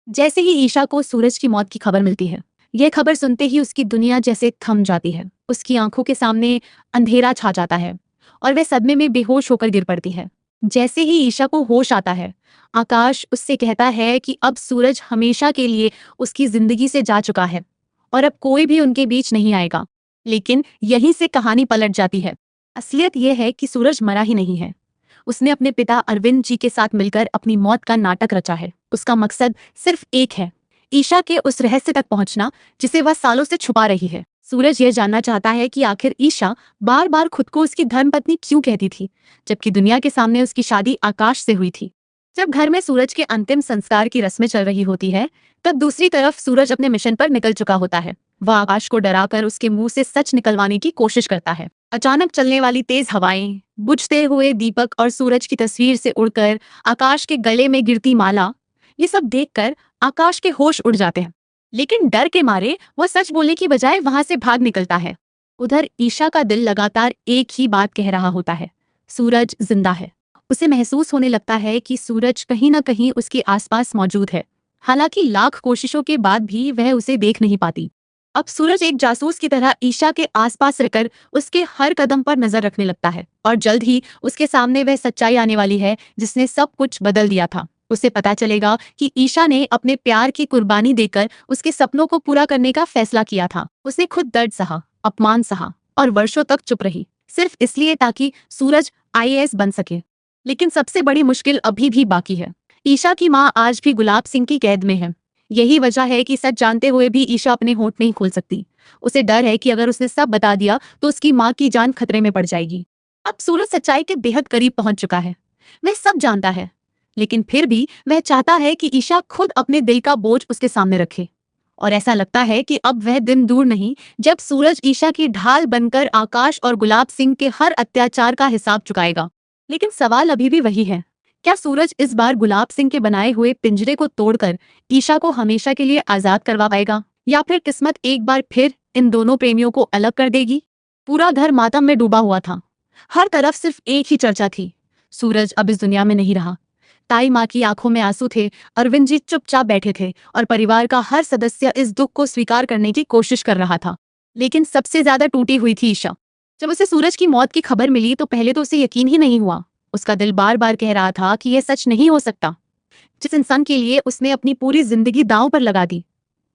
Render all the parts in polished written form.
जैसे ही ईशा को सूरज की मौत की खबर मिलती है, यह खबर सुनते ही उसकी दुनिया जैसे थम जाती है। उसकी आंखों के सामने अंधेरा छा जाता है और वह सदमे में बेहोश होकर गिर पड़ती है। जैसे ही ईशा को होश आता है, आकाश उससे कहता है कि अब सूरज हमेशा के लिए उसकी जिंदगी से जा चुका है और अब कोई भी उनके बीच नहीं आएगा। लेकिन यहीं से कहानी पलट जाती है। असलियत यह है कि सूरज मरा ही नहीं है। उसने अपने पिता अरविंद जी के साथ मिलकर अपनी मौत का नाटक रचा है। उसका मकसद सिर्फ एक है, ईशा के उस रहस्य तक पहुंचना जिसे वह सालों से छुपा रही है। सूरज यह जानना चाहता है कि आखिर ईशा बार बार खुद को उसकी धर्मपत्नी क्यों कहती थी, जबकि दुनिया के सामने उसकी शादी आकाश से हुई थी। जब घर में सूरज के अंतिम संस्कार की रस्में चल रही होती है, तब दूसरी तरफ सूरज अपने मिशन पर निकल चुका होता है। वह आकाश को डराकर उसके मुंह से सच निकलवाने की कोशिश करता है। अचानक चलने वाली तेज हवाएं, बुझते हुए दीपक और सूरज की तस्वीर से उड़कर आकाश के गले में गिरती माला, ये सब देखकर आकाश के होश उड़ जाते हैं। लेकिन डर के मारे वह सच बोलने की बजाय वहां से भाग निकलता है। उधर ईशा का दिल लगातार एक ही बात कह रहा होता है, सूरज जिंदा है। उसे महसूस होने लगता है कि सूरज कहीं ना कहीं उसके आसपास मौजूद है, हालांकि लाख कोशिशों के बाद भी वह उसे देख नहीं पाती। अब सूरज एक जासूस की तरह ईशा के आसपास रहकर उसके हर कदम पर नजर रखने लगता है और जल्द ही उसके सामने वह सच्चाई आने वाली है जिसने सब कुछ बदल दिया था। उसे पता चलेगा कि ईशा ने अपने प्यार की कुर्बानी देकर उसके सपनों को पूरा करने का फैसला किया था। उसने खुद दर्द सहा, अपमान सहा और वर्षों तक चुप रही, सिर्फ इसलिए ताकि सूरज आईएएस बन सके। लेकिन सबसे बड़ी मुश्किल अभी भी बाकी है। ईशा की माँ आज भी गुलाब सिंह की कैद में है। यही वजह है कि सच जानते हुए भी ईशा अपने होंठ नहीं खोल सकती। उसे डर है कि अगर उसने सब बता दिया तो उसकी माँ की जान खतरे में पड़ जाएगी। अब सूरज सच्चाई के बेहद करीब पहुंच चुका है। वह सब जानता है, लेकिन फिर भी वह चाहता है कि ईशा खुद अपने दिल का बोझ उसके सामने रखे। और ऐसा लगता है कि अब वह दिन दूर नहीं जब सूरज ईशा की ढाल बनकर आकाश और गुलाब सिंह के हर अत्याचार का हिसाब चुकाएगा। लेकिन सवाल अभी भी वही है, क्या सूरज इस बार गुलाब सिंह के बनाए हुए पिंजरे को तोड़कर ईशा को हमेशा के लिए आजाद करवा पाएगा, या फिर किस्मत एक बार फिर इन दोनों प्रेमियों को अलग कर देगी? पूरा घर मातम में डूबा हुआ था। हर तरफ सिर्फ एक ही चर्चा थी, सूरज अब इस दुनिया में नहीं रहा। ताई माँ की आंखों में आंसू थे, अरविंद जी चुपचाप बैठे थे और परिवार का हर सदस्य इस दुख को स्वीकार करने की कोशिश कर रहा था। लेकिन सबसे ज्यादा टूटी हुई थी ईशा। जब उसे सूरज की मौत की खबर मिली तो पहले तो उसे यकीन ही नहीं हुआ। उसका दिल बार बार कह रहा था कि यह सच नहीं हो सकता। जिस इंसान के लिए उसने अपनी पूरी जिंदगी दांव पर लगा दी,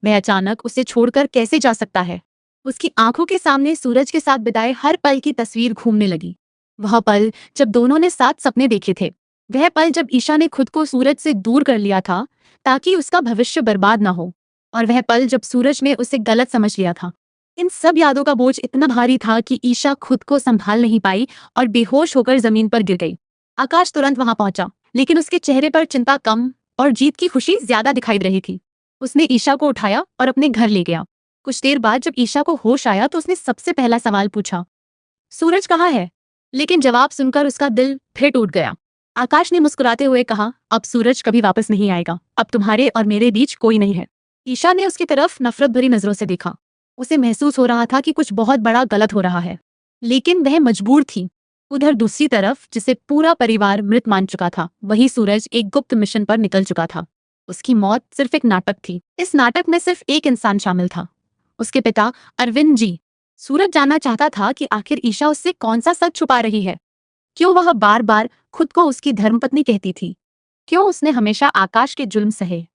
वह अचानक उसे छोड़कर कैसे जा सकता है? उसकी आंखों के सामने सूरज के साथ बिताए हर पल की तस्वीर घूमने लगी। वह पल जब दोनों ने साथ सपने देखे थे, वह पल जब ईशा ने खुद को सूरज से दूर कर लिया था ताकि उसका भविष्य बर्बाद ना हो, और वह पल जब सूरज ने उसे गलत समझ लिया था। इन सब यादों का बोझ इतना भारी था कि ईशा खुद को संभाल नहीं पाई और बेहोश होकर जमीन पर गिर गई। आकाश तुरंत वहां पहुंचा, लेकिन उसके चेहरे पर चिंता कम और जीत की खुशी ज्यादा दिखाई दे रही थी। उसने ईशा को उठाया और अपने घर ले गया। कुछ देर बाद जब ईशा को होश आया तो उसने सबसे पहला सवाल पूछा, सूरज कहाँ है? लेकिन जवाब सुनकर उसका दिल फिर टूट गया। आकाश ने मुस्कुराते हुए कहा, अब सूरज कभी वापस नहीं आएगा। अब तुम्हारे और मेरे बीच कोई नहीं है। ईशा ने उसकी तरफ नफरत भरी नजरों से देखा। उसे महसूस हो रहा था कि कुछ बहुत बड़ा गलत हो रहा है, लेकिन वह मजबूर थी। उधर दूसरी तरफ, जिसे पूरा परिवार मृत मान चुका था, वही सूरज एक गुप्त मिशन पर निकल चुका था। उसकी मौत सिर्फ एक नाटक थी। इस नाटक में सिर्फ एक इंसान शामिल था, उसके पिता अरविंद जी। सूरज जानना चाहता था कि आखिर ईशा उससे कौन सा सच छुपा रही है। क्यों वह बार बार खुद को उसकी धर्मपत्नी कहती थी? क्यों उसने हमेशा आकाश के जुल्म सहे?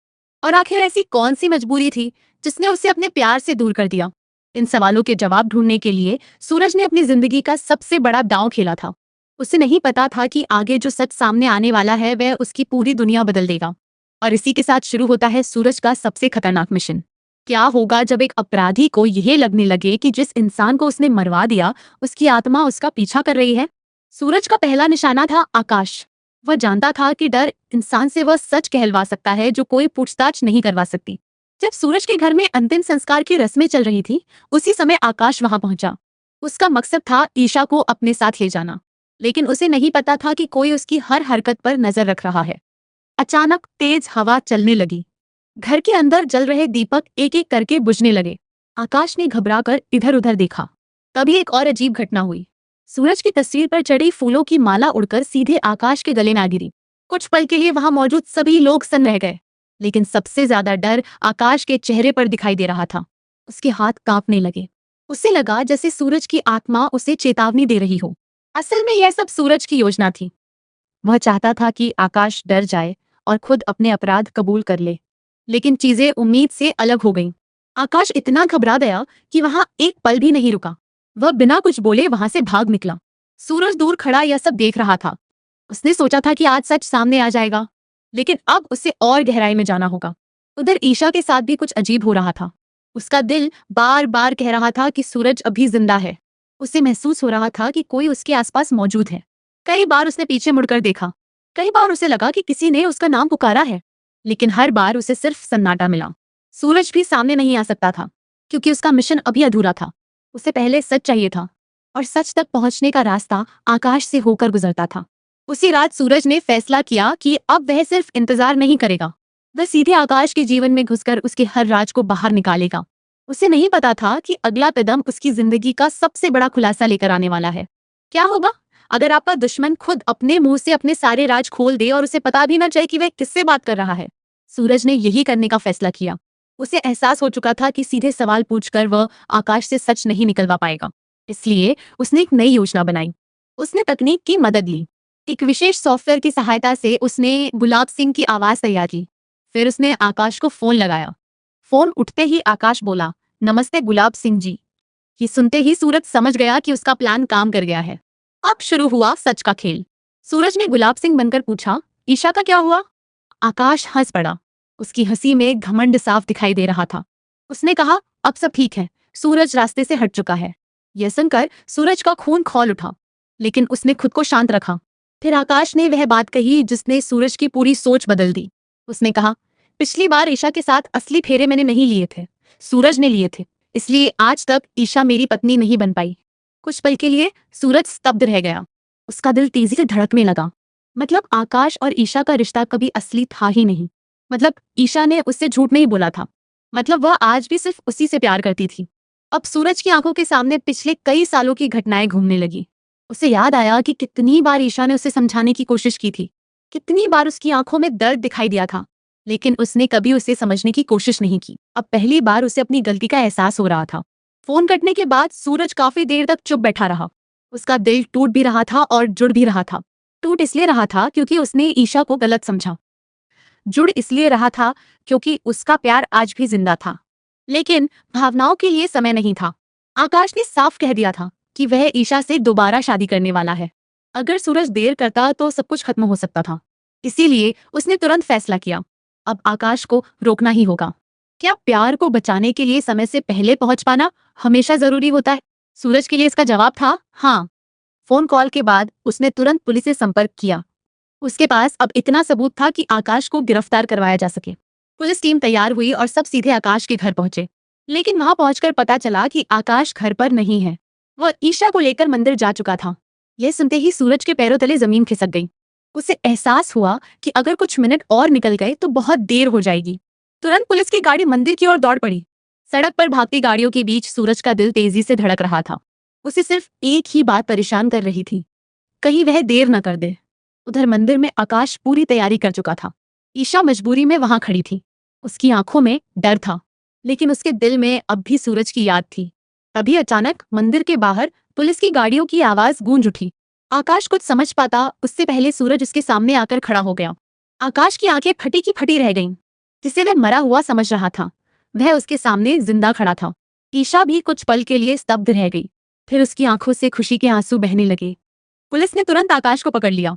और आखिर ऐसी कौन सी मजबूरी थी जिसने उसे अपने प्यार से दूर कर दिया? इन सवालों के जवाब ढूंढने के लिए सूरज ने अपनी जिंदगी का सबसे बड़ा दांव खेला था। उसे नहीं पता था कि आगे जो सच सामने आने वाला है वह उसकी पूरी दुनिया बदल देगा। और इसी के साथ शुरू होता है सूरज का सबसे खतरनाक मिशन। क्या होगा जब एक अपराधी को यह लगने लगे कि जिस इंसान को उसने मरवा दिया उसकी आत्मा उसका पीछा कर रही है? सूरज का पहला निशाना था आकाश। वह जानता था कि डर इंसान से वह सच कहलवा सकता है जो कोई पूछताछ नहीं करवा सकती। जब सूरज के घर में अंतिम संस्कार की रस्में चल रही थी, उसी समय आकाश वहां पहुंचा। उसका मकसद था ईशा को अपने साथ ले जाना, लेकिन उसे नहीं पता था कि कोई उसकी हर हरकत पर नजर रख रहा है। अचानक तेज हवा चलने लगी। घर के अंदर जल रहे दीपक एक एक करके बुझने लगे। आकाश ने घबराकर इधर उधर देखा। तभी एक और अजीब घटना हुई। सूरज की तस्वीर पर चढ़ी फूलों की माला उड़कर सीधे आकाश के गले में आ गिरी। कुछ पल के लिए वहां मौजूद सभी लोग सन्न रह गए। लेकिन सबसे ज्यादा डर आकाश के चेहरे पर दिखाई दे रहा था। उसके हाथ कांपने लगे। उसे लगा जैसे सूरज की आत्मा उसे चेतावनी दे रही हो। असल में यह सब सूरज की योजना थी। वह चाहता था कि आकाश डर जाए और खुद अपने अपराध कबूल कर ले। लेकिन चीजें उम्मीद से अलग हो गईं। आकाश इतना घबरा गया कि वहां एक पल भी नहीं रुका। वह बिना कुछ बोले वहां से भाग निकला। सूरज दूर खड़ा यह सब देख रहा था। उसने सोचा था कि आज सच सामने आ जाएगा, लेकिन अब उसे और गहराई में जाना होगा। उधर ईशा के साथ भी कुछ अजीब हो रहा था। उसका दिल बार बार कह रहा था कि सूरज अभी जिंदा है। उसे महसूस हो रहा था कि कोई उसके आसपास मौजूद है। कई बार उसने पीछे मुड़कर देखा। कई बार उसे लगा कि किसी ने उसका नाम पुकारा है, लेकिन हर बार उसे सिर्फ सन्नाटा मिला। सूरज भी सामने नहीं आ सकता था, क्योंकि उसका मिशन अभी अधूरा था। उसे पहले सच चाहिए था, और सच तक पहुंचने का रास्ता आकाश से होकर गुजरता था। उसी रात सूरज ने फैसला किया कि अब वह सिर्फ इंतजार नहीं करेगा, वह सीधे आकाश के जीवन में घुसकर उसके हर राज को बाहर निकालेगा। उसे नहीं पता था कि अगला कदम उसकी जिंदगी का सबसे बड़ा खुलासा लेकर आने वाला है। क्या होगा अगर आपका दुश्मन खुद अपने मुंह से अपने सारे राज खोल दे और उसे पता भी ना चले कि वह किससे बात कर रहा है? सूरज ने यही करने का फैसला किया। उसे एहसास हो चुका था कि सीधे सवाल पूछकर वह आकाश से सच नहीं निकलवा पाएगा। इसलिए उसने एक नई योजना बनाई। उसने तकनीक की मदद ली। एक विशेष सॉफ्टवेयर की सहायता से उसने गुलाब सिंह की आवाज तैयार की। फिर उसने आकाश को फोन लगाया। फोन उठते ही आकाश बोला, नमस्ते गुलाब सिंह जी। ये सुनते ही सूरज समझ गया कि उसका प्लान काम कर गया है। अब शुरू हुआ सच का खेल। सूरज ने गुलाब सिंह बनकर पूछा, ईशा का क्या हुआ? आकाश हंस पड़ा। उसकी हंसी में घमंड साफ दिखाई दे रहा था। उसने कहा, अब सब ठीक है, सूरज रास्ते से हट चुका है। यह सुनकर सूरज का खून खौल उठा, लेकिन उसने खुद को शांत रखा। फिर आकाश ने वह बात कही जिसने सूरज की पूरी सोच बदल दी। उसने कहा, पिछली बार ईशा के साथ असली फेरे मैंने नहीं लिए थे, सूरज ने लिए थे, इसलिए आज तक ईशा मेरी पत्नी नहीं बन पाई। कुछ पल के लिए सूरज स्तब्ध रह गया। उसका दिल तेजी से धड़कने लगा। मतलब आकाश और ईशा का रिश्ता कभी असली था ही नहीं। मतलब ईशा ने उससे झूठ नहीं बोला था। मतलब वह आज भी सिर्फ उसी से प्यार करती थी। अब सूरज की आंखों के सामने पिछले कई सालों की घटनाएं घूमने लगी। उसे याद आया कि कितनी बार ईशा ने उसे समझाने की कोशिश की थी, कितनी बार उसकी आंखों में दर्द दिखाई दिया था, लेकिन उसने कभी उसे समझने की कोशिश नहीं की। अब पहली बार उसे अपनी गलती का एहसास हो रहा था। फोन कटने के बाद सूरज काफी देर तक चुप बैठा रहा। उसका दिल टूट भी रहा था और जुड़ भी रहा था। टूट इसलिए रहा था क्योंकि उसने ईशा को गलत समझा। जुड़ इसलिए रहा था क्योंकि उसका प्यार आज भी जिंदा था। लेकिन भावनाओं के लिए समय नहीं था। आकाश ने साफ कह दिया था कि वह ईशा से दोबारा शादी करने वाला है। अगर सूरज देर करता तो सब कुछ खत्म हो सकता था। इसीलिए उसने तुरंत फैसला किया, अब आकाश को रोकना ही होगा। क्या प्यार को बचाने के लिए समय से पहले पहुंच पाना हमेशा जरूरी होता है? सूरज के लिए इसका जवाब था हाँ। फोन कॉल के बाद उसने तुरंत पुलिस से संपर्क किया। उसके पास अब इतना सबूत था कि आकाश को गिरफ्तार करवाया जा सके। पुलिस टीम तैयार हुई और सब सीधे आकाश के घर पहुंचे। लेकिन वहां पहुंचकर पता चला कि आकाश घर पर नहीं है। वह ईशा को लेकर मंदिर जा चुका था। यह सुनते ही सूरज के पैरों तले जमीन खिसक गई। उसे एहसास हुआ कि अगर कुछ मिनट और निकल गए तो बहुत देर हो जाएगी। तुरंत पुलिस की गाड़ी मंदिर की ओर दौड़ पड़ी। सड़क पर भागती गाड़ियों के बीच सूरज का दिल तेजी से धड़क रहा था। उसे सिर्फ एक ही बात परेशान कर रही थी, कहीं वह देर न कर दे। उधर मंदिर में आकाश पूरी तैयारी कर चुका था। ईशा मजबूरी में वहां खड़ी थी। उसकी आंखों में डर था, लेकिन उसके दिल में अब भी सूरज की याद थी। तभी अचानक मंदिर के बाहर पुलिस की गाड़ियों की आवाज गूंज उठी। आकाश कुछ समझ पाता उससे पहले सूरज उसके सामने आकर खड़ा हो गया। आकाश की आंखें फटी की फटी रह गईं। जिसे वह मरा हुआ समझ रहा था, वह उसके सामने जिंदा खड़ा था। ईशा भी कुछ पल के लिए स्तब्ध रह गई। फिर उसकी आंखों से खुशी के आंसू बहने लगे। पुलिस ने तुरंत आकाश को पकड़ लिया।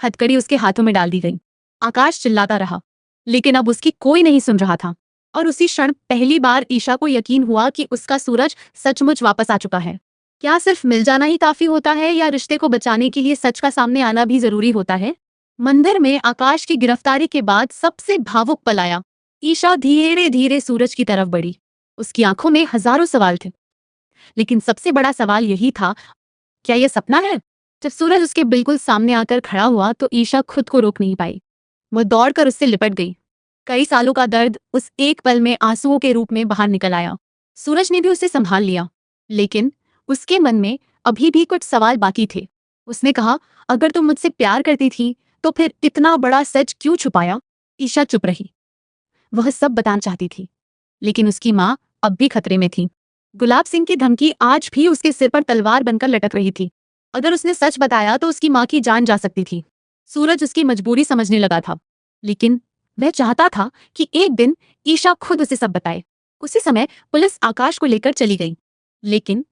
हथकड़ी उसके हाथों में डाल दी गई। आकाश चिल्लाता रहा, लेकिन अब उसकी कोई नहीं सुन रहा था। और उसी क्षण पहली बार ईशा को यकीन हुआ कि उसका सूरज सचमुच वापस आ चुका है। क्या सिर्फ मिल जाना ही काफी होता है, या रिश्ते को बचाने के लिए सच का सामने आना भी जरूरी होता है? मंदिर में आकाश की गिरफ्तारी के बाद सबसे भावुक पल आया। ईशा धीरे धीरे सूरज की तरफ बढ़ी। उसकी आंखों में हजारों सवाल थे, लेकिन सबसे बड़ा सवाल यही था, क्या यह सपना है? जब सूरज उसके बिल्कुल सामने आकर खड़ा हुआ तो ईशा खुद को रोक नहीं पाई। वह दौड़कर उससे लिपट गई। कई सालों का दर्द उस एक पल में आंसुओं के रूप में बाहर निकल आया। सूरज ने भी उसे संभाल लिया, लेकिन उसके मन में अभी भी कुछ सवाल बाकी थे। उसने कहा, अगर तुम मुझसे प्यार करती थी तो फिर इतना बड़ा सच क्यों छुपाया? ईशा चुप रही। वह सब बताना चाहती थी, लेकिन उसकी माँ अब भी खतरे में थी। गुलाब सिंह की धमकी आज भी उसके सिर पर तलवार बनकर लटक रही थी। अगर उसने सच बताया तो उसकी माँ की जान जा सकती थी। सूरज उसकी मजबूरी समझने लगा था, लेकिन वह चाहता था कि एक दिन ईशा खुद उसे सब बताए। उसी समय पुलिस आकाश को लेकर चली गई, लेकिन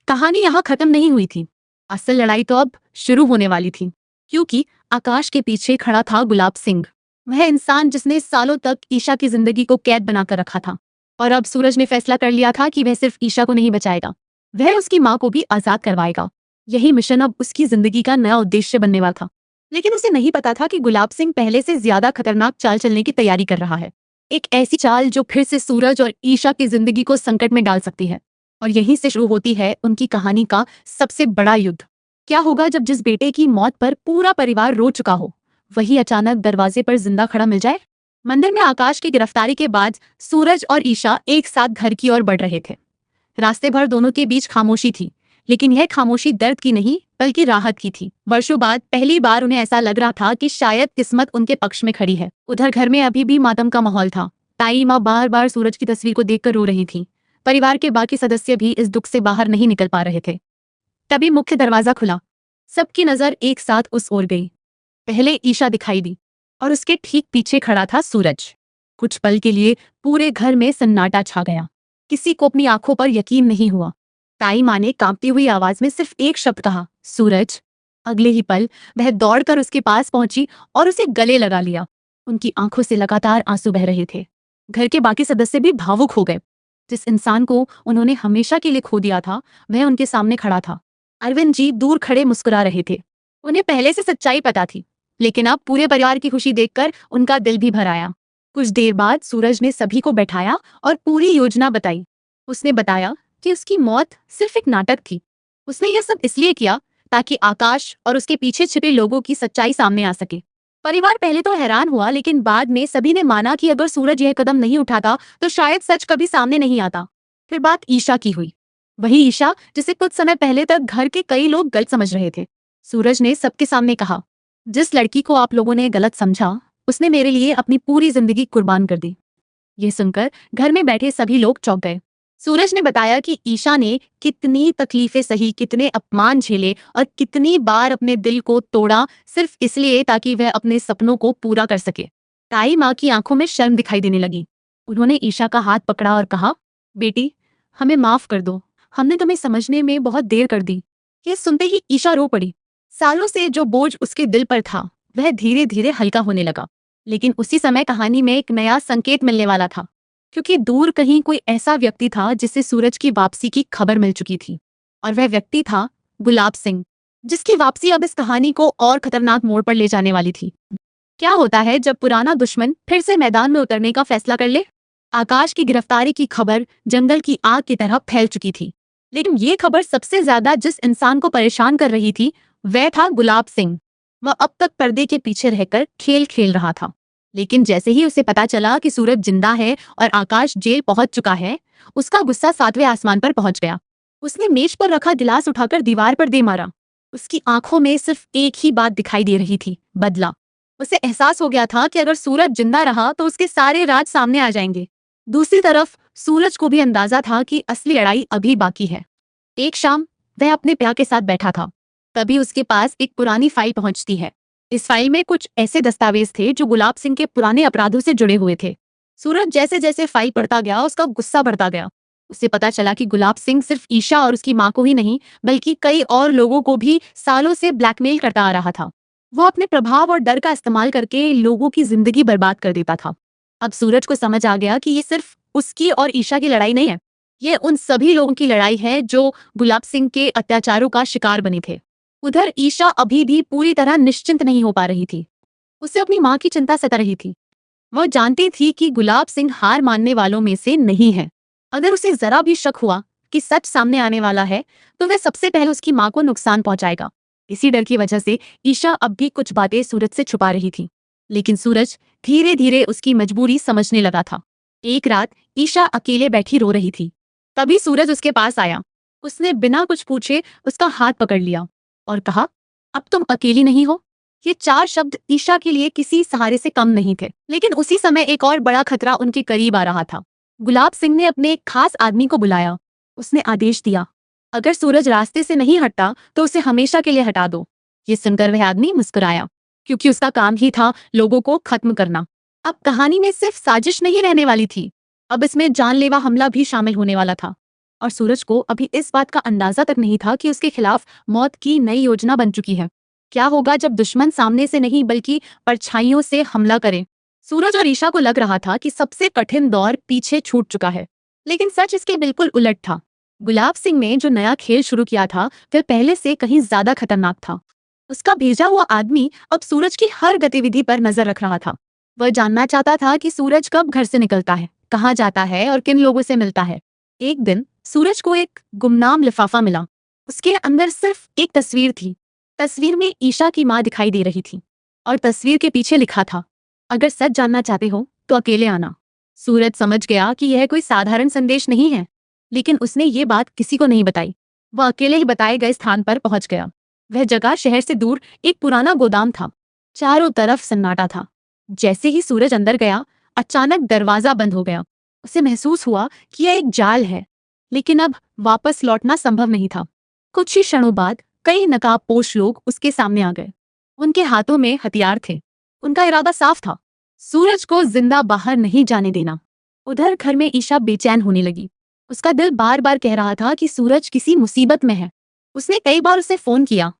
कहानी यहाँ खत्म नहीं हुई थी। असल लड़ाई तो अब शुरू होने वाली थी, क्योंकि आकाश के पीछे खड़ा था गुलाब सिंह, वह इंसान जिसने सालों तक ईशा की जिंदगी को कैद बनाकर रखा था। और अब सूरज ने फैसला कर लिया था कि वह सिर्फ ईशा को नहीं बचाएगा, वह उसकी माँ को भी आजाद करवाएगा। यही मिशन अब उसकी जिंदगी का नया उद्देश्य बनने वाला था। लेकिन उसे नहीं पता था कि गुलाब सिंह पहले से ज्यादा खतरनाक चाल चलने की तैयारी कर रहा है। एक ऐसी चाल जो फिर से सूरज और ईशा की जिंदगी को संकट में डाल सकती है। और यहीं से शुरू होती है उनकी कहानी का सबसे बड़ा युद्ध। क्या होगा जब जिस बेटे की मौत पर पूरा परिवार रो चुका हो, वही अचानक दरवाजे पर जिंदा खड़ा मिल जाए। मंदिर में आकाश की गिरफ्तारी के बाद सूरज और ईशा एक साथ घर की ओर बढ़ रहे थे। रास्ते भर दोनों के बीच खामोशी थी, लेकिन यह खामोशी दर्द की नहीं बल्कि राहत की थी। वर्षों बाद पहली बार उन्हें ऐसा लग रहा था कि शायद किस्मत उनके पक्ष में खड़ी है। उधर घर में अभी भी मातम का माहौल था। ताई माँ बार बार सूरज की तस्वीर को देखकर रो रही थी। परिवार के बाकी सदस्य भी इस दुख से बाहर नहीं निकल पा रहे थे। तभी मुख्य दरवाजा खुला। सबकी नजर एक साथ उस ओर गई। पहले ईशा दिखाई दी और उसके ठीक पीछे खड़ा था सूरज। कुछ पल के लिए पूरे घर में सन्नाटा छा गया। किसी को अपनी आंखों पर यकीन नहीं हुआ। ताई माँ ने कांपती हुई आवाज में सिर्फ एक शब्द कहा, सूरज। अगले ही पल वह दौड़कर उसके पास पहुंची और उसे गले लगा लिया। उनकी आंखों से लगातार आंसू बह रहे थे। घर के बाकी सदस्य भी भावुक हो गए। जिस इंसान को उन्होंने हमेशा के लिए खो दिया था, वह उनके सामने खड़ा था। अरविंद जी दूर खड़े मुस्कुरा रहे थे। उन्हें पहले से सच्चाई पता थी, लेकिन अब पूरे परिवार की खुशी देखकर उनका दिल भी भर आया। कुछ देर बाद सूरज ने सभी को बैठाया और पूरी योजना बताई। उसने बताया कि उसकी मौत सिर्फ एक नाटक थी। उसने यह सब इसलिए किया ताकि आकाश और उसके पीछे छिपे लोगों की सच्चाई सामने आ सके। परिवार पहले तो हैरान हुआ, लेकिन बाद में सभी ने माना कि अगर सूरज यह कदम नहीं उठाता तो शायद सच कभी सामने नहीं आता। फिर बात ईशा की हुई। वही ईशा जिसे कुछ समय पहले तक घर के कई लोग गलत समझ रहे थे। सूरज ने सबके सामने कहा, जिस लड़की को आप लोगों ने गलत समझा, उसने मेरे लिए अपनी पूरी जिंदगी कुर्बान कर दी। ये सुनकर घर में बैठे सभी लोग चौंक गए। सूरज ने बताया कि ईशा ने कितनी तकलीफें सही, कितने अपमान झेले और कितनी बार अपने दिल को तोड़ा, सिर्फ इसलिए ताकि वह अपने सपनों को पूरा कर सके। ताई माँ की आंखों में शर्म दिखाई देने लगी। उन्होंने ईशा का हाथ पकड़ा और कहा, बेटी, हमें माफ कर दो, हमने तुम्हें समझने में बहुत देर कर दी। ये सुनते ही ईशा रो पड़ी। सालों से जो बोझ उसके दिल पर था, वह धीरे धीरे हल्का होने लगा। लेकिन उसी समय कहानी में एक नया संकेत मिलने वाला था, क्योंकि दूर कहीं कोई ऐसा व्यक्ति था जिसे सूरज की वापसी की खबर मिल चुकी थी। और वह व्यक्ति था गुलाब सिंह, जिसकी वापसी अब इस कहानी को और खतरनाक मोड़ पर ले जाने वाली थी। क्या होता है जब पुराना दुश्मन फिर से मैदान में उतरने का फैसला कर ले? आकाश की गिरफ्तारी की खबर जंगल की आग की तरह फैल चुकी थी, लेकिन ये खबर सबसे ज्यादा जिस इंसान को परेशान कर रही थी, वह था गुलाब सिंह। वह अब तक पर्दे के पीछे रहकर खेल खेल रहा था, लेकिन जैसे ही उसे पता चला कि सूरज जिंदा है और आकाश जेल पहुंच चुका है, उसका गुस्सा 7वें आसमान पर पहुंच गया। उसने मेज पर रखा गिलास उठाकर दीवार पर दे मारा। उसकी आंखों में सिर्फ एक ही बात दिखाई दे रही थी, बदला। उसे एहसास हो गया था कि अगर सूरज जिंदा रहा तो उसके सारे राज सामने आ जाएंगे। दूसरी तरफ सूरज को भी अंदाजा था कि असली लड़ाई अभी बाकी है। एक शाम वह अपने प्यार के साथ बैठा था, तभी उसके पास एक पुरानी फाइल पहुंचती है। इस फाइल में कुछ ऐसे दस्तावेज थे जो गुलाब सिंह के पुराने अपराधों से जुड़े हुए थे। सूरज जैसे जैसे फाइल पढ़ता गया, उसका गुस्सा बढ़ता गया। उसे पता चला कि गुलाब सिंह सिर्फ ईशा और उसकी माँ को ही नहीं, बल्कि कई और लोगों को भी सालों से ब्लैकमेल करता आ रहा था। वो अपने प्रभाव और डर का इस्तेमाल करके लोगों की जिंदगी बर्बाद कर देता था। अब सूरज को समझ आ गया कि ये सिर्फ उसकी और ईशा की लड़ाई नहीं है, ये उन सभी लोगों की लड़ाई है जो गुलाब सिंह के अत्याचारों का शिकार बने थे। उधर ईशा अभी भी पूरी तरह निश्चिंत नहीं हो पा रही थी। उसे अपनी माँ की चिंता सता रही थी। वह जानती थी कि गुलाब सिंह हार मानने वालों में से नहीं है। अगर उसे जरा भी शक हुआ कि सच सामने आने वाला है, तो वह सबसे पहले उसकी माँ को नुकसान पहुंचाएगा। इसी डर की वजह से ईशा अब भी कुछ बातें सूरज से छुपा रही थी, लेकिन सूरज धीरे धीरे उसकी मजबूरी समझने लगा था। एक रात ईशा अकेले बैठी रो रही थी। तभी सूरज उसके पास आया। उसने बिना कुछ पूछे उसका हाथ पकड़ लिया और कहा, अब तुम अकेली नहीं हो। ये 4 शब्द ईशा के लिए किसी सहारे से कम नहीं थे। लेकिन उसी समय एक और बड़ा खतरा उनके करीब आ रहा था। गुलाब सिंह ने अपने एक खास आदमी को बुलाया। उसने आदेश दिया, अगर सूरज रास्ते से नहीं हटता तो उसे हमेशा के लिए हटा दो। ये सुनकर वह आदमी मुस्कुराया, क्योंकि उसका काम ही था लोगों को खत्म करना। अब कहानी में सिर्फ साजिश नहीं रहने वाली थी, अब इसमें जानलेवा हमला भी शामिल होने वाला था। और सूरज को अभी इस बात का अंदाजा तक नहीं था कि उसके खिलाफ मौत की नई योजना बन चुकी है। क्या होगा जब दुश्मन सामने से नहीं बल्कि परछाइयों से हमला करे। सूरज और ईशा को लग रहा था कि सबसे कठिन दौर पीछे छूट चुका है, लेकिन सच इसके बिल्कुल उलट था। गुलाब सिंह ने जो नया खेल शुरू किया था वह पहले से कहीं ज्यादा खतरनाक था। उसका भेजा हुआ आदमी अब सूरज की हर गतिविधि पर नजर रख रहा था। वह जानना चाहता था कि सूरज कब घर से निकलता है, कहाँ जाता है और किन लोगों से मिलता है। एक दिन सूरज को एक गुमनाम लिफाफा मिला। उसके अंदर सिर्फ एक तस्वीर थी। तस्वीर में ईशा की माँ दिखाई दे रही थी और तस्वीर के पीछे लिखा था, अगर सच जानना चाहते हो तो अकेले आना। सूरज समझ गया कि यह कोई साधारण संदेश नहीं है, लेकिन उसने ये बात किसी को नहीं बताई। वह अकेले ही बताए गए स्थान पर पहुंच गया। वह जगह शहर से दूर एक पुराना गोदाम था। चारों तरफ सन्नाटा था। जैसे ही सूरज अंदर गया, अचानक दरवाजा बंद हो गया। उसे महसूस हुआ कि यह एक जाल है, लेकिन अब वापस लौटना संभव नहीं था। कुछ ही क्षणों बाद कई नकाबपोश लोग उसके सामने आ गए। उनके हाथों में हथियार थे। उनका इरादा साफ था, सूरज को जिंदा बाहर नहीं जाने देना। उधर घर में ईशा बेचैन होने लगी। उसका दिल बार बार कह रहा था कि सूरज किसी मुसीबत में है। उसने कई बार उसे फोन किया,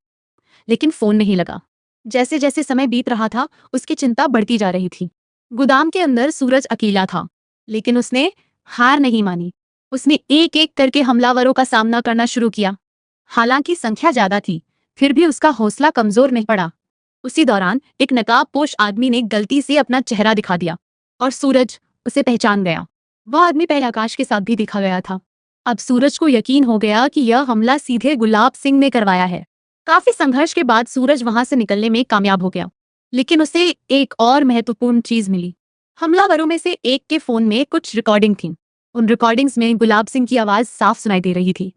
लेकिन फोन नहीं लगा। जैसे जैसे समय बीत रहा था, उसकी चिंता बढ़ती जा रही थी। गोदाम के अंदर सूरज अकेला था, लेकिन उसने हार नहीं मानी। उसने एक एक करके हमलावरों का सामना करना शुरू किया। हालांकि संख्या ज्यादा थी, फिर भी उसका हौसला कमजोर नहीं पड़ा। उसी दौरान एक नकाबपोश आदमी ने गलती से अपना चेहरा दिखा दिया और सूरज उसे पहचान गया। वह आदमी पहले आकाश के साथ भी देखा गया था। अब सूरज को यकीन हो गया कि यह हमला सीधे गुलाब सिंह ने करवाया है। काफी संघर्ष के बाद सूरज वहां से निकलने में कामयाब हो गया, लेकिन उसे एक और महत्वपूर्ण चीज मिली। हमलावरों में से एक के फोन में कुछ रिकॉर्डिंग थी। उन रिकॉर्डिंग्स में गुलाब सिंह की आवाज साफ सुनाई दे रही थी।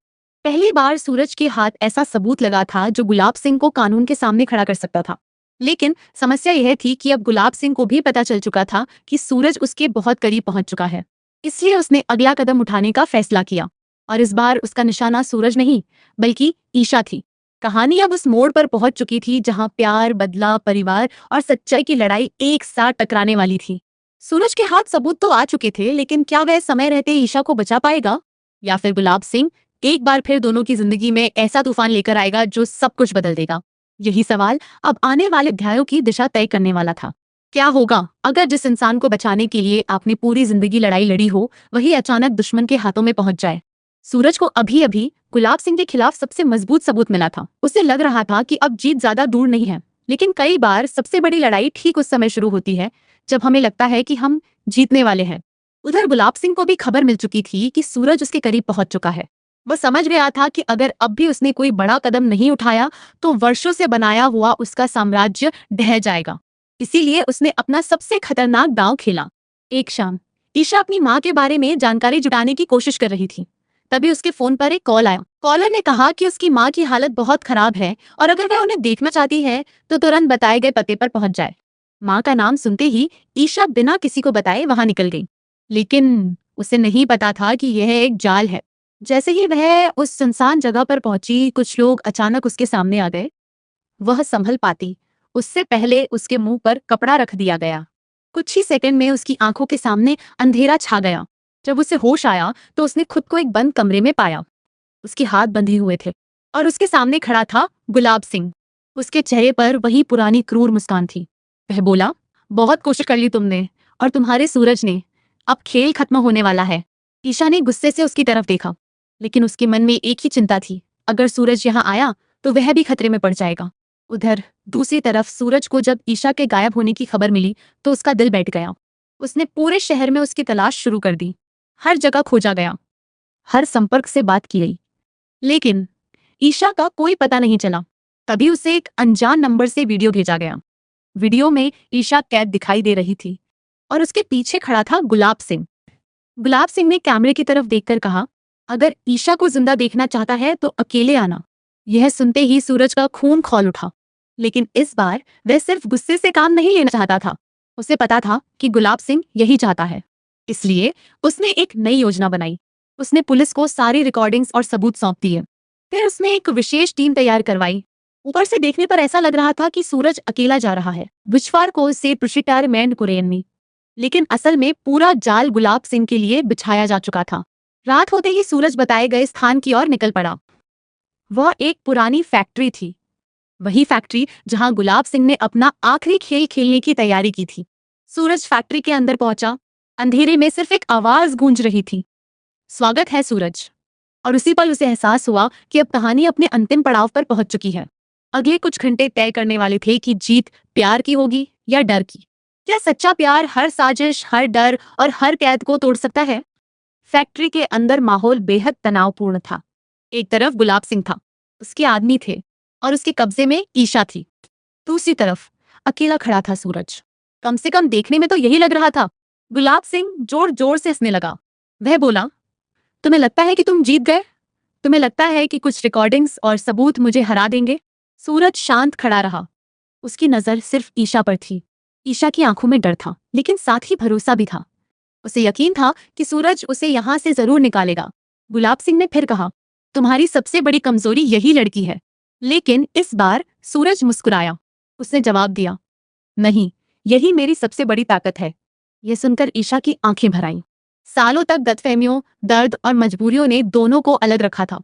पहली बार सूरज के हाथ ऐसा सबूत लगा था जो गुलाब सिंह को कानून के सामने खड़ा कर सकता था। लेकिन समस्या यह थी कि अब गुलाब सिंह को भी पता चल चुका था कि सूरज उसके बहुत करीब पहुंच चुका है। इसलिए उसने अगला कदम उठाने का फैसला किया, और इस बार उसका निशाना सूरज नहीं बल्कि ईशा थी। कहानी अब उस मोड़ पर पहुंच चुकी थी जहां प्यार, बदला, परिवार और सच्चाई की लड़ाई एक साथ टकराने वाली थी। सूरज के हाथ सबूत तो आ चुके थे, लेकिन क्या वह समय रहते ईशा को बचा पाएगा, या फिर गुलाब सिंह एक बार फिर दोनों की जिंदगी में ऐसा तूफान लेकर आएगा जो सब कुछ बदल देगा। यही सवाल अब आने वाले अध्यायों की दिशा तय करने वाला था। क्या होगा अगर जिस इंसान को बचाने के लिए आपने पूरी जिंदगी लड़ाई लड़ी हो, वही अचानक दुश्मन के हाथों में पहुंच जाए। सूरज को अभी अभी गुलाब सिंह के खिलाफ सबसे मजबूत सबूत मिला था। उसे लग रहा था कि अब जीत ज्यादा दूर नहीं है, लेकिन कई बार सबसे बड़ी लड़ाई ठीक उस समय शुरू होती है जब हमें लगता है कि हम जीतने वाले हैं। उधर गुलाब सिंह को भी खबर मिल चुकी थी कि सूरज उसके करीब पहुंच चुका है। वह समझ गया था कि अगर अब भी उसने कोई बड़ा कदम नहीं उठाया तो वर्षों से बनाया हुआ उसका साम्राज्य ढह जाएगा। इसीलिए उसने अपना सबसे खतरनाक दांव खेला। एक शाम ईशा अपनी माँ के बारे में जानकारी जुटाने की कोशिश कर रही थी। तभी उसके फोन पर एक कॉल आया। कॉलर ने कहा कि उसकी माँ की हालत बहुत खराब है और अगर वह उन्हें देखना चाहती है तो तुरंत बताए गए पते पर पहुंच जाए। माँ का नाम सुनते ही ईशा बिना किसी को बताए वहां निकल गई, लेकिन उसे नहीं पता था कि यह एक जाल है। जैसे ही वह उस सुनसान जगह पर पहुंची, कुछ लोग अचानक उसके सामने आ गए। वह संभल पाती उससे पहले उसके मुंह पर कपड़ा रख दिया गया। कुछ ही सेकंड में उसकी आंखों के सामने अंधेरा छा गया। जब उसे होश आया तो उसने खुद को एक बंद कमरे में पाया। उसके हाथ बंधे हुए थे और उसके सामने खड़ा था गुलाब सिंह। उसके चेहरे पर वही पुरानी क्रूर मुस्कान थी। वह बोला, बहुत कोशिश कर ली तुमने और तुम्हारे सूरज ने, अब खेल खत्म होने वाला है। ईशा ने गुस्से से उसकी तरफ देखा, लेकिन उसके मन में एक ही चिंता थी, अगर सूरज यहाँ आया तो वह भी खतरे में पड़ जाएगा। उधर दूसरी तरफ सूरज को जब ईशा के गायब होने की खबर मिली तो उसका दिल बैठ गया। उसने पूरे शहर में उसकी तलाश शुरू कर दी। हर जगह खोजा गया, हर संपर्क से बात की गई, लेकिन ईशा का कोई पता नहीं चला। तभी उसे एक अनजान नंबर से वीडियो भेजा गया। वीडियो में ईशा कैद दिखाई दे रही थी और उसके पीछे खड़ा था गुलाब सिंह। गुलाब सिंह ने कैमरे की तरफ देखकर कहा, अगर ईशा को जिंदा देखना चाहता है तो अकेले आना। यह सुनते ही सूरज का खून खौल उठा। लेकिन इस बार वह सिर्फ गुस्से से काम नहीं लेना चाहता था। उसे पता था कि गुलाब सिंह यही चाहता है। इसलिए उसने एक नई योजना बनाई। उसने पुलिस को सारी रिकॉर्डिंग्स और सबूत सौंप दिए। फिर उसने एक विशेष टीम तैयार करवाई। ऊपर से देखने पर ऐसा लग रहा था कि सूरज अकेला जा रहा है, विश्वार को से पुशिटार मैंड कुरेन्मी। लेकिन असल में पूरा जाल गुलाब सिंह के लिए बिछाया जा चुका था। रात होते ही सूरज बताए गए स्थान की ओर निकल पड़ा। वह एक पुरानी फैक्ट्री थी, वही फैक्ट्री जहां गुलाब सिंह ने अपना आखिरी खेल खेलने की तैयारी की थी। सूरज फैक्ट्री के अंदर पहुंचा। अंधेरे में सिर्फ एक आवाज गूंज रही थी, स्वागत है सूरज। और उसी पल उसे एहसास हुआ कि अब कहानी अपने अंतिम पड़ाव पर पहुंच चुकी है। अगले कुछ घंटे तय करने वाले थे कि जीत प्यार की होगी या डर की। क्या सच्चा प्यार हर साजिश, हर डर और हर कैद को तोड़ सकता है? फैक्ट्री के अंदर माहौल बेहद तनावपूर्ण था। एक तरफ गुलाब सिंह था, उसके आदमी थे और उसके कब्जे में ईशा थी। दूसरी तरफ अकेला खड़ा था सूरज। कम से कम देखने में तो यही लग रहा था। गुलाब सिंह जोर जोर से हंसने लगा। वह बोला, तुम्हें लगता है कि तुम जीत गए? तुम्हें लगता है कि कुछ रिकॉर्डिंग्स और सबूत मुझे हरा देंगे? सूरज शांत खड़ा रहा। उसकी नजर सिर्फ ईशा पर थी। ईशा की आंखों में डर था, लेकिन साथ ही भरोसा भी था। उसे यकीन था कि सूरज उसे यहां से जरूर निकालेगा। गुलाब सिंह ने फिर कहा, तुम्हारी सबसे बड़ी कमजोरी यही लड़की है। लेकिन इस बार सूरज मुस्कुराया। उसने जवाब दिया, नहीं, यही मेरी सबसे बड़ी ताकत है। यह सुनकर ईशा की आंखें भर आईं। सालों तक गलतफहमियों, दर्द और मजबूरियों ने दोनों को अलग रखा था,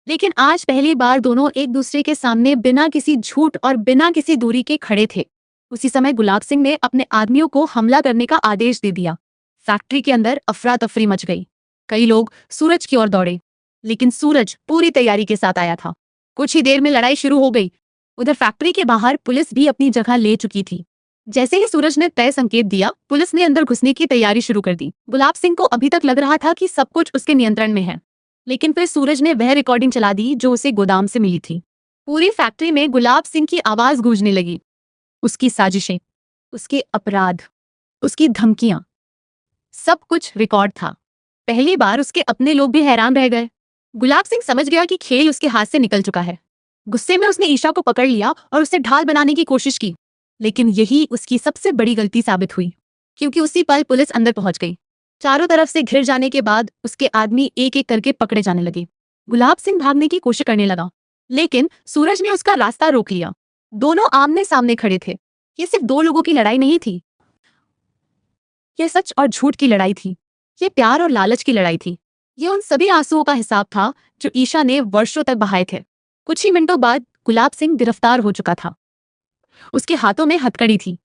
लेकिन आज पहली बार दोनों एक दूसरे के सामने बिना किसी झूठ और बिना किसी दूरी के खड़े थे। उसी समय गुलाब सिंह ने अपने आदमियों को हमला करने का आदेश दे दिया। फैक्ट्री के अंदर अफरा तफरी मच गई। कई लोग सूरज की ओर दौड़े, लेकिन सूरज पूरी तैयारी के साथ आया था। कुछ ही देर में लड़ाई शुरू हो गई। उधर फैक्ट्री के बाहर पुलिस भी अपनी जगह ले चुकी थी। जैसे ही सूरज ने तय संकेत दिया, पुलिस ने अंदर घुसने की तैयारी शुरू कर दी। गुलाब सिंह को अभी तक लग रहा था कि सब कुछ उसके नियंत्रण में है, लेकिन फिर सूरज ने वह रिकॉर्डिंग चला दी जो उसे गोदाम से मिली थी। पूरी फैक्ट्री में गुलाब सिंह की आवाज गूंजने लगी। उसकी साजिशें, उसके अपराध, उसकी धमकियां, सब कुछ रिकॉर्ड था। पहली बार उसके अपने लोग भी हैरान रह गए। गुलाब सिंह समझ गया कि खेल उसके हाथ से निकल चुका है। गुस्से में उसने ईशा को पकड़ लिया और उसे ढाल बनाने की कोशिश की, लेकिन यही उसकी सबसे बड़ी गलती साबित हुई, क्योंकि उसी पल पुलिस अंदर पहुंच गई। चारों तरफ से घिर जाने के बाद उसके आदमी एक एक करके पकड़े जाने लगे। गुलाब सिंह भागने की कोशिश करने लगा, लेकिन सूरज ने उसका रास्ता रोक लिया। दोनों आमने सामने खड़े थे। ये सिर्फ दो लोगों की लड़ाई नहीं थी, यह सच और झूठ की लड़ाई थी। ये प्यार और लालच की लड़ाई थी। ये उन सभी आंसुओं का हिसाब था जो ईशा ने वर्षों तक बहाए थे। कुछ ही मिनटों बाद गुलाब सिंह गिरफ्तार हो चुका था। उसके हाथों में हथकड़ी थी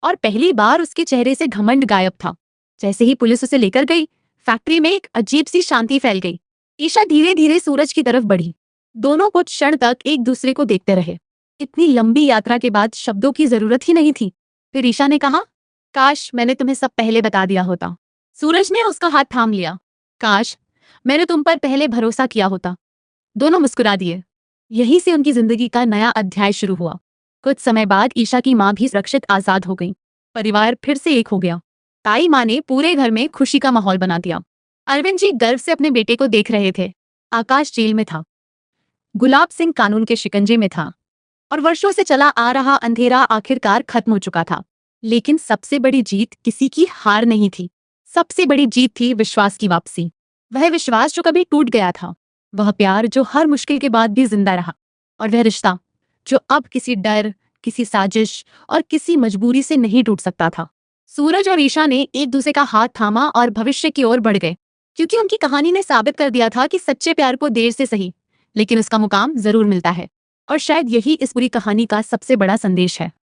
और पहली बार उसके चेहरे से घमंड गायब था। जैसे ही पुलिस उसे लेकर गई, फैक्ट्री में एक अजीब सी शांति फैल गई। ईशा धीरे धीरे सूरज की तरफ बढ़ी। दोनों कुछ क्षण तक एक दूसरे को देखते रहे। इतनी लंबी यात्रा के बाद शब्दों की जरूरत ही नहीं थी। फिर ईशा ने कहा, काश मैंने तुम्हें सब पहले बता दिया होता। सूरज ने उसका हाथ थाम लिया। काश मैंने तुम पर पहले भरोसा किया होता। दोनों मुस्कुरा दिए। यहीं से उनकी जिंदगी का नया अध्याय शुरू हुआ। कुछ समय बाद ईशा की मां भी सुरक्षित आजाद हो गई। परिवार फिर से एक हो गया। ताई माँ ने पूरे घर में खुशी का माहौल बना दिया। अरविंद जी गर्व से अपने बेटे को देख रहे थे। आकाश जेल में था, गुलाब सिंह कानून के शिकंजे में था और वर्षों से चला आ रहा अंधेरा आखिरकार खत्म हो चुका था। लेकिन सबसे बड़ी जीत किसी की हार नहीं थी। सबसे बड़ी जीत थी विश्वास की वापसी। वह विश्वास जो कभी टूट गया था, वह प्यार जो हर मुश्किल के बाद भी जिंदा रहा, और वह रिश्ता जो अब किसी डर, किसी साजिश और किसी मजबूरी से नहीं टूट सकता था। सूरज और ईशा ने एक दूसरे का हाथ थामा और भविष्य की ओर बढ़ गए, क्योंकि उनकी कहानी ने साबित कर दिया था कि सच्चे प्यार को देर से सही, लेकिन उसका मुकाम जरूर मिलता है। और शायद यही इस पूरी कहानी का सबसे बड़ा संदेश है।